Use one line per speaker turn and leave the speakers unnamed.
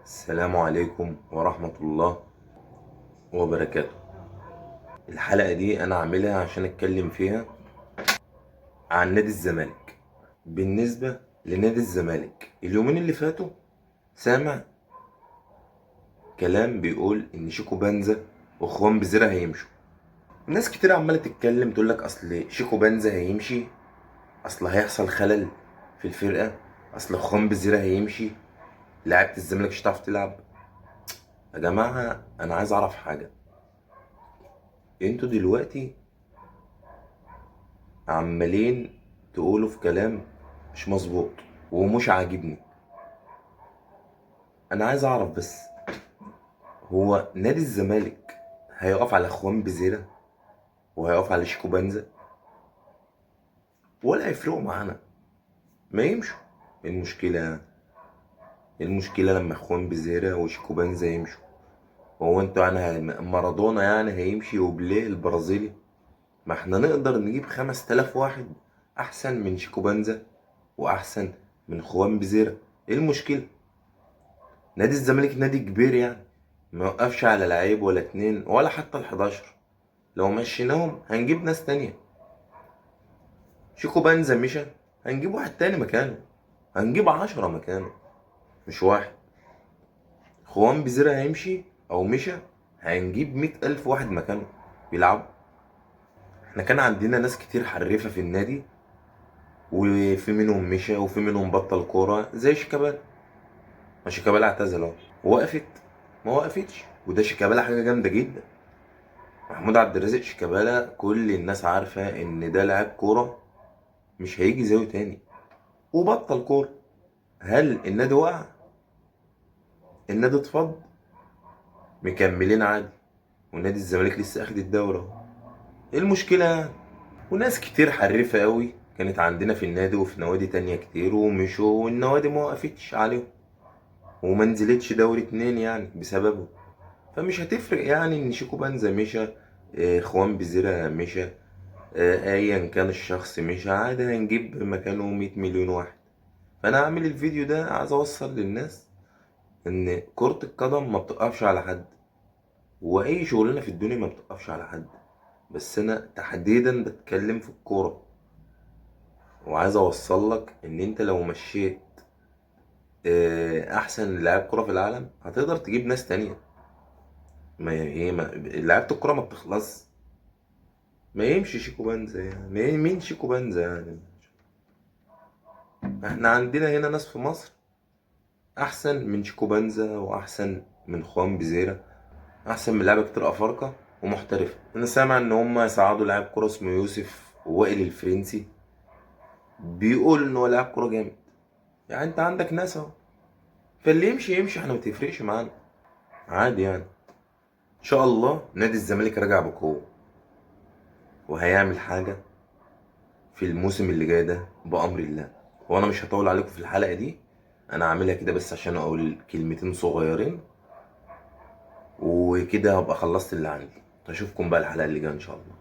السلام عليكم ورحمة الله وبركاته. الحلقة دي أنا عاملها عشان أتكلم فيها عن نادي الزمالك. بالنسبة لنادي الزمالك اليومين اللي فاتوا سامع كلام بيقول إن شيكو بنزا وإخوان بزيرة هيمشوا. ناس كتير عمالة تتكلم تقولك أصل شيكو بنزا هيمشي، أصل هيحصل خلل في الفرقة، أصل إخوان بزيرة هيمشي، لعيبة الزمالك مش هتعرف تلعب. يا جماعة أنا عايز أعرف حاجة. انتوا دلوقتي عمالين تقولوا في كلام مش مظبوط ومش عاجبني. انا عايز اعرف بس، هو نادي الزمالك هيقف على اخوان بزيرة وهيقف على شيكو بنزا ولا هيفرقوا معانا؟ ما يمشوا. إيه المشكلة؟ إيه المشكلة لما اخوان بزيرة وشيكو بنزا يمشوا؟ هو انتوا يعني مارادونا يعني هيمشي وبليه البرازيلي؟ ما احنا نقدر نجيب 5000 واحد احسن من شيكو بنزا واحسن من اخوان بزيرة. ايه المشكلة؟ نادي الزمالك نادي كبير يعني، ما يوقفش على لعيب ولا اتنين ولا حتى ال11. لو مشيناهم هنجيب ناس تانية. شيكو بنزا مشى، هنجيب واحد تاني مكانه، هنجيب 10 مكانه مش واحد. خوان بزيرة هيمشي او مشى، هنجيب 100,000 واحد مكانه بيلعبوا. احنا كان عندنا ناس كتير حريفة في النادي، وفي منهم مشى وفي منهم بطل كورة زي شيكابالا. ما شيكابالا اعتزل اهو، وقفت؟ ما وقفتش، وده شيكابالا حاجة جامدة جدا. محمود عبد الرازق شيكابالا كل الناس عارفة ان ده لاعب كورة مش هيجي زيه تاني، وبطل كورة. هل النادي وقع؟ النادي اتفض؟ مكملين عادي، ونادي الزمالك لسه اخد الدورة اهو. ايه المشكلة يعني؟ وناس كتير حريفة قوي كانت عندنا في النادي وفي نوادي تانية كتير ومشوا، والنوادي ما وقفتش عليهم وما نزلتش دوري اتنين يعني بسببه. فمش هتفرق يعني ان شيكو بنزا مشى، اخوان بزيرة مشى، ايا كان الشخص مش عادي هنجيب مكانه 100 مليون واحد. فانا هعمل الفيديو ده عايز اوصل للناس ان كرة القدم ما بتقفش على حد، واي شغلانة في الدنيا ما بتقفش على حد، بس انا تحديدا بتكلم في الكورة. وعايز اوصل لك ان انت لو مشيت احسن لاعب كرة في العالم هتقدر تجيب ناس تانية. ما هي ما لعيبة الكرة ما بتخلص. ما يمشي شيكو بنزا يعني، مين شيكو بنزا يعني؟ احنا عندنا هنا ناس في مصر احسن من شيكو بنزا واحسن من خوان بزيرة، احسن من لعيبه كتير افارقه ومحترفه. انا سامع ان هم يصعدوا لاعب كوره اسمه يوسف وائل الفرنسي، بيقول ان هو لاعب كوره جامد. يعني انت عندك ناس اهو، فاللي يمشي يمشي، احنا ما تفرقش معانا عادي يعني. ان شاء الله نادي الزمالك راجع بقوه وهيعمل حاجه في الموسم اللي جاي ده بامر الله. وانا مش هطول عليكم في الحلقه دي، انا عاملها كده بس عشان اقول كلمتين صغيرين وكده هبقى خلصت اللي عندي. اشوفكم بقى الحلقه اللي جايه ان شاء الله.